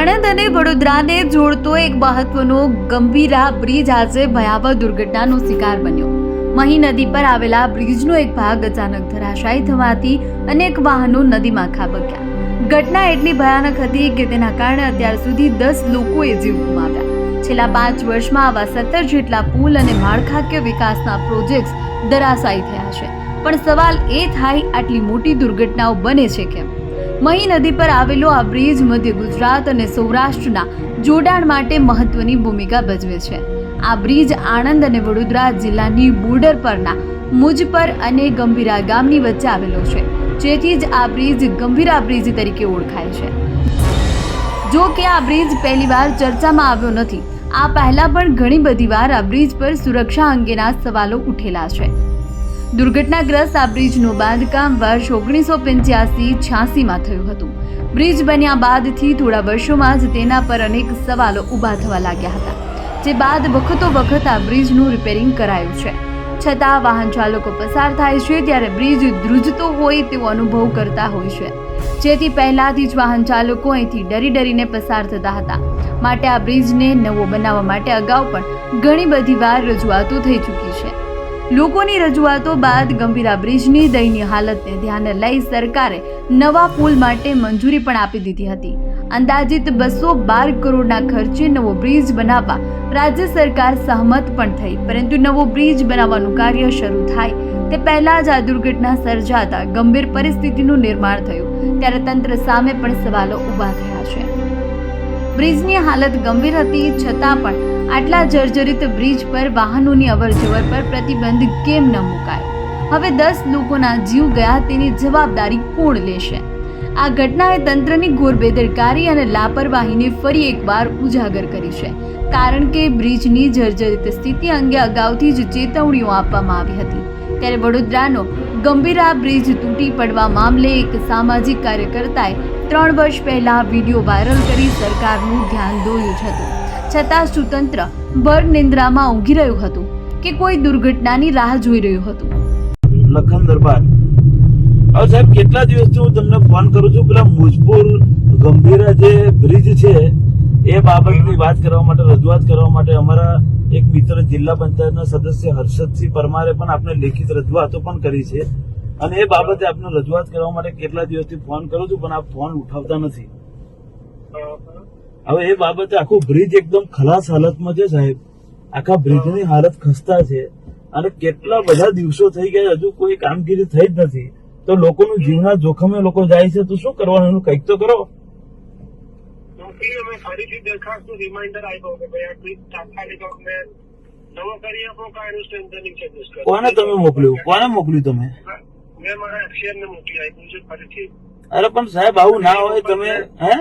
આણંદ અને વડોદરાને જોડતો એક મહત્વનો ગંભીરા બ્રિજ આજે ભયાવહ દુર્ઘટનાનો શિકાર બન્યો. મહી નદી પર આવેલા બ્રિજનો એક ભાગ અચાનક ધરાશાયી થવાથી અનેક વાહનો નદીમાં ખાબક્યા. ઘટના એટલી ભયાનક હતી કે તેના કારણે અત્યાર સુધી 10 લોકોએ જીવ ગુમાવ્યા. છેલ્લા 5 વર્ષમાં આવા 17 જેટલા પુલ અને માળખાકીય વિકાસના પ્રોજેક્ટ્સ ધરાશાયી થયા છે. પણ સવાલ એ થાય, આટલી મોટી દુર્ઘટનાઓ બને છે કેમ? મહી નદી પર આવેલો આ બ્રિજ મધ્ય ગુજરાત અને સૌરાષ્ટ્રના જોડાણ માટે મહત્વની ભૂમિકા ભજવે છે. આ બ્રિજ આણંદ અને વડોદરા જિલ્લાની બોર્ડર પરના મુજપર અને ગંભીરા ગામની વચ્ચે આવેલો છે, જેથી જ આ બ્રિજ ગંભીરા બ્રિજ તરીકે ઓળખાય છે. જો કે આ બ્રિજ પહેલીવાર ચર્ચામાં આવ્યો નથી. આ પહેલા પણ ઘણી બધી વાર આ બ્રિજ પર સુરક્ષા અંગેના સવાલો ઉઠેલા છે. દુર્ઘટનાગ્રસ્ત આ બ્રિજનું બાંધકામ વર્ષ 1985-86માં થયું હતું. બ્રિજ બન્યા બાદથી થોડા વર્ષોમાં જ તેના પર અનેક સવાલો ઊભા થવા લાગ્યા હતા, જે બાદ વખતો વખત આ બ્રિજનું રિપેરિંગ કરાયું છે. છતાં વાહન ચાલકો પસાર થાય છે ત્યારે બ્રિજ ધ્રુજતો હોય તેવો અનુભવ કરતા હોય છે, જેથી પહેલાથી જ વાહન ચાલકો અહીંથી ડરીને પસાર થતા હતા. માટે આ બ્રિજને નવો બનાવવા માટે અગાઉ પણ ઘણી બધી વાર રજૂઆતો થઈ ચૂકી છે. લોકોની રજૂઆતો બાદ ગંભીરા બ્રિજની દયનીય હાલતને ધ્યાને લઈ સરકારે નવા પુલ માટે મંજૂરી પણ આપી દીધી હતી. અંદાજિત 212 કરોડના ખર્ચે નવો બ્રિજ બનાવવા રાજ્ય સરકાર સહમત પણ થઈ. પરંતુ નવો બ્રિજ બનાવવાનું કાર્ય શરૂ થાય તે પહેલા જ આ દુર્ઘટના સર્જાતા ગંભીર પરિસ્થિતિનું નિર્માણ થયું, ત્યારે તંત્ર સામે પણ સવાલો ઊભા થયા છે. બ્રિજની હાલત ગંભીર હતી છતાં પણ આટલા જર્જરિત બ્રિજ પર વાહનોની અવરજવર પર પ્રતિબંધ કેમ ન મુકાયો? હવે 10 લોકોના જીવ ગયા, તેની જવાબદારી કોણ લેશે? આ ઘટનાએ તંત્રની ઘોર બેદરકારી અને લાપરવાહીને ફરી એકવાર ઉજાગર કરી છે. કારણ કે બ્રિજની જર્જરિત સ્થિતિ અંગે અગાઉથી જ ચેતવણીઓ આપવામાં આવી હતી. ત્યારે વડોદરાનો ગંભીરા બ્રિજ તૂટી પડવા મામલે એક સામાજિક કાર્યકર્તાએ 3 વર્ષ પહેલા વિડીયો વાયરલ કરી સરકારનું ધ્યાન દોર્યું જ હતું. છતાં શું તંત્ર ભર નિંદ્રામાં ઊંઘી રહ્યું હતું કે કોઈ દુર્ઘટનાની રાહ જોઈ રહ્યું હતું? લખન દરબાર. હવે સાહેબ, કેટલા દિવસથી હું તમને ફોન કરું છું, પેલા મુજપુર ગંભીરા જે બ્રિજ છે એ બાબતની વાત કરવા માટે, રજૂઆત કરવા માટે અમારા એક મિત્ર જિલ્લા પંચાયતના સદસ્ય હર્ષદસિંહ પરમારે પણ આપણે લેખિત રજૂઆતો પણ કરી છે. અને એ બાબતે આપણે રજૂઆત કરવા માટે કેટલા દિવસથી ફોન કરું છું, પણ આપ ફોન ઉઠાવતા નથી. હવે એ બાબતે આખું બ્રિજ એકદમ ખલાસ હાલતમાં છે સાહેબ. આખા બ્રિજની હાલત ખસ્તા છે અને કેટલા બધા દિવસો થઈ ગયા, હજુ કોઈ કામગીરી થઈ જ નથી. તો લોકોનું જીવના જોખમે લોકો જાય છે, તો શું કરવાનું? એનું કંઈક તો કરો. ફરીથી દરખાસ્તનું રિમાઇન્ડર આપ્યો કે ભાઈ આ બ્રિજ તાત્કાલિક અમને નવો કરી આપો, કાયનું સ્ટ્રેન્થનિંગ ચાર્જીસ કરો. કોને તમે મોકલ્યું? કોને મોકલ્યું તમે? મેં મારા એક્સિયરને મોકલી આપ્યું છે ફરીથી. અરે પણ સાહેબ, આવું ના હોય. તમે હે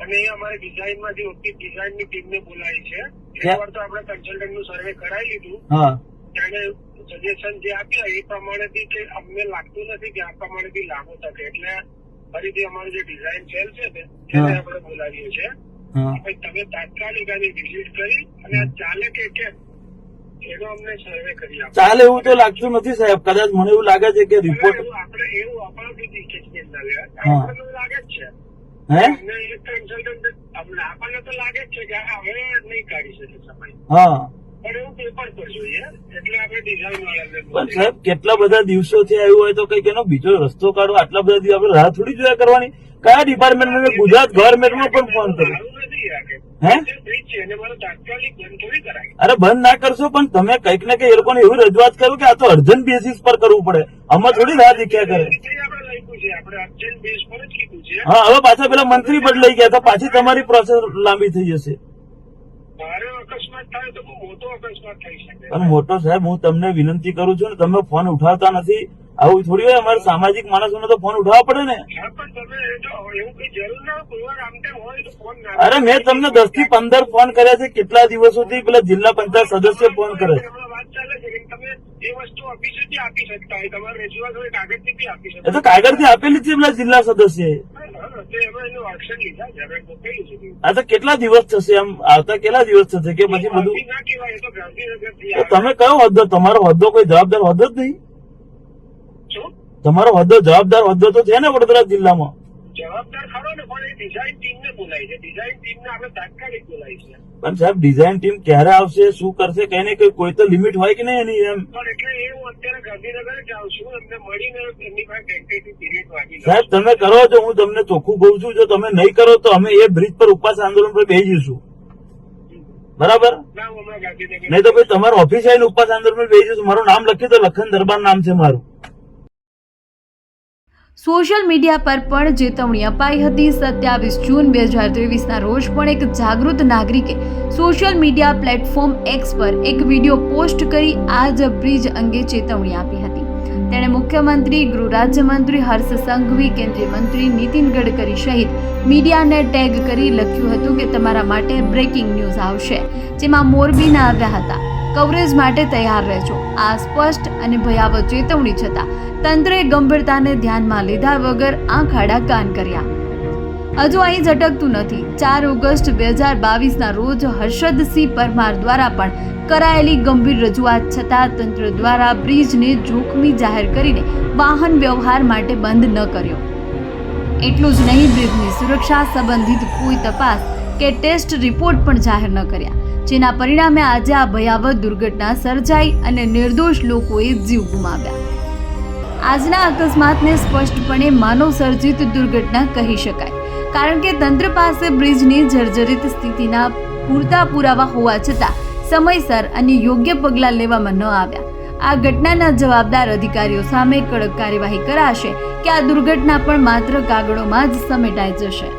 અને એ અમારી ડિઝાઇનમાંથી ઓછી ડિઝાઇનની ટીમને બોલાવી છે. એકવાર તો આપણે કન્સલ્ટન્ટનું સર્વે કરાવી લીધું. હા, ત્યારે સજેશન જે આપ્યા એ પ્રમાણેથી કે અમને લાગતું નથી કે આ પ્રમાણેથી લાગુ થશે, એટલે ફરીથી અમારું જે ડિઝાઇન સેલ છે ને એને આપણે બોલાવીએ છીએ. તમે તાત્કાલિક આની વિઝિટ કરી અને આ ચાલે કે કેમ એનો અમને સર્વે કરી આપો. ચાલે એવું તો લાગતું નથી સાહેબ. કદાચ મને એવું લાગે છે કે રિપોર્ટ આપણે એવું આપણાથી કેસમેન્ટ ના લેવા, આપણને લાગે જ છે. હે અમને એક કન્સલ્ટન્ટ આપણને તો લાગે જ છે કે હવે નહીં કાઢી શકે સમય. હા, પણ એવું પેપર પર જોઈએ એટલે આપણે ડિઝાઇન વાળાને પણ સાહેબ કેટલા બધા દિવસો થી આવ્યું હોય તો કઈક એનો બીજો રસ્તો કાઢો. આટલા બધા દિવસ આપણે રાહ થોડી જોયા કરવાની. કયા ડિપાર્ટમેન્ટમાં? મેં ગુજરાત ગવર્મેન્ટમાં પણ ફોન કર્યો. હે બ્રિજ છે એને મારો તાત્કાલિક બંધ થોડી કરાય. અરે બંધ ના કરશો, પણ તમે કંઈક ને કંઈક એ લોકોને એવી રજૂઆત કરો કે આ તો અર્જન્ટ બેસિસ પર કરવું પડે. આમાં થોડી રાહ દેખ્યા કરે. હા, હવે પાછા પેલા મંત્રી બદલાઈ ગયા હતા, પાછી તમારી પ્રોસેસ લાંબી થઈ જશે. અકસ્માત થાય તો બહુ મોટો અકસ્માત થઈ શકે. પણ મોટો સાહેબ, હું તમને વિનંતી કરું છું ને, તમે ફોન ઉઠાવતા નથી. આવું થોડી હોય. અમારે સામાજિક માણસોને તો ફોન ઉઠાવવા પડે ને. અરે મેં તમને 10 થી 15 ફોન કર્યા છે કેટલા દિવસોથી. પેલા જિલ્લા પંચાયત સદસ્ય ફોન કરે છે. એ તો કાગળથી આપેલી છે પેલા જિલ્લા સદસ્ય. આ તો કેટલા દિવસ થશે? આમ આવતા કેટલા દિવસ થશે કે પછી બધું? તમે કયો હોદ્દો? તમારો હોદ્દો કોઈ જવાબદાર હોદ્દો જ નહીં. તમારો હોદ્દો જવાબદાર હોદ્દો તો છે ને વડોદરા જિલ્લામાં? જવાબદાર ખરો ને, પણ એ ડિઝાઇન ટીમને બોલાય છે. ડિઝાઇન ટીમને આપણે તાત્કાલિક બોલાય છે. પણ સાહેબ ડિઝાઇન ટીમ ક્યારે આવશે, શું કરશે, કઈ ને કઈ કોઈ તો લિમિટ હોય કે નહીં એની? એમ પણ એટલે એ હું અત્યારે ગાંધીનગર જ આવું છું, એમને મળીને એમની પાસે ટેન્ટેટિવ પીરિયડ માંગી લઉં. સાહેબ તમે કરો છો, હું તમને ચોખ્ખું કહું છું, જો તમે નહીં કરો તો અમે એ બ્રિજ પર ઉપવાસ આંદોલન પર બેસી જઈશું. બરાબર? ના, હું હમણાં ગાંધીનગર નહીં તો ભાઈ તમારો ઓફિસ આવીને ઉપવાસ આંદોલન પર બેસી જઈશું. મારું નામ લખી દો, લખન દરબાર નામ છે મારું. સોશિયલ મીડિયા પર પણ ચેતવણી અપાઈ હતી. 27 જૂન 2023ના રોજ પણ એક જાગૃત નાગરિકે સોશિયલ મીડિયા પ્લેટફોર્મ એક્સ પર એક વિડીયો પોસ્ટ કરી આ જ બ્રિજ અંગે ચેતવણી આપી હતી. તેણે મુખ્યમંત્રી, ગૃહ રાજ્યમંત્રી હર્ષ સંઘવી, કેન્દ્રીય મંત્રી નીતિન ગડકરી સહિત મીડિયાને ટેગ કરી લખ્યું હતું કે તમારા માટે બ્રેકિંગ ન્યૂઝ આવશે, જેમાં મોરબીના આવ્યા હતા. કવરેજ માટે તૈયાર રહેજો. આ સ્પષ્ટ અને ભયાવહ ચેતવણી છતાં તંત્રે ગંભીરતાને ધ્યાનમાં લીધા વગર આંખ આડા કાન કર્યા. હજુ અહીં જ અટકતું નથી. 4 ઓગસ્ટ 2022ના રોજ હર્ષદસિંહ પરમાર દ્વારા પણ કરાયેલી ગંભીર રજૂઆત છતાં તંત્ર દ્વારા બ્રિજને જોખમી જાહેર કરીને વાહન વ્યવહાર માટે બંધ ન કર્યો. એટલું જ નહીં, બ્રિજની સુરક્ષા સંબંધિત કોઈ તપાસ કે ટેસ્ટ રિપોર્ટ પણ જાહેર ન કર્યા, જેના પરિણામે આજે આ ભયાવહ દુર્ઘટના સર્જાઈ અને નિર્દોષ લોકોએ જીવ ગુમાવ્યા. આજના અકસ્માતને સ્પષ્ટપણે માનવસર્જિત દુર્ઘટના કહી શકાય, કારણ કે તંત્ર પાસે બ્રિજની જર્જરિત સ્થિતિના પૂરતા પુરાવા હોવા છતાં સમયસર અને યોગ્ય પગલાં લેવામાં ન આવ્યા. આ ઘટનાના જવાબદાર અધિકારીઓ સામે કડક કાર્યવાહી કરાશે કે આ દુર્ઘટના પણ માત્ર કાગળોમાં જ સમેટાઈ જશે.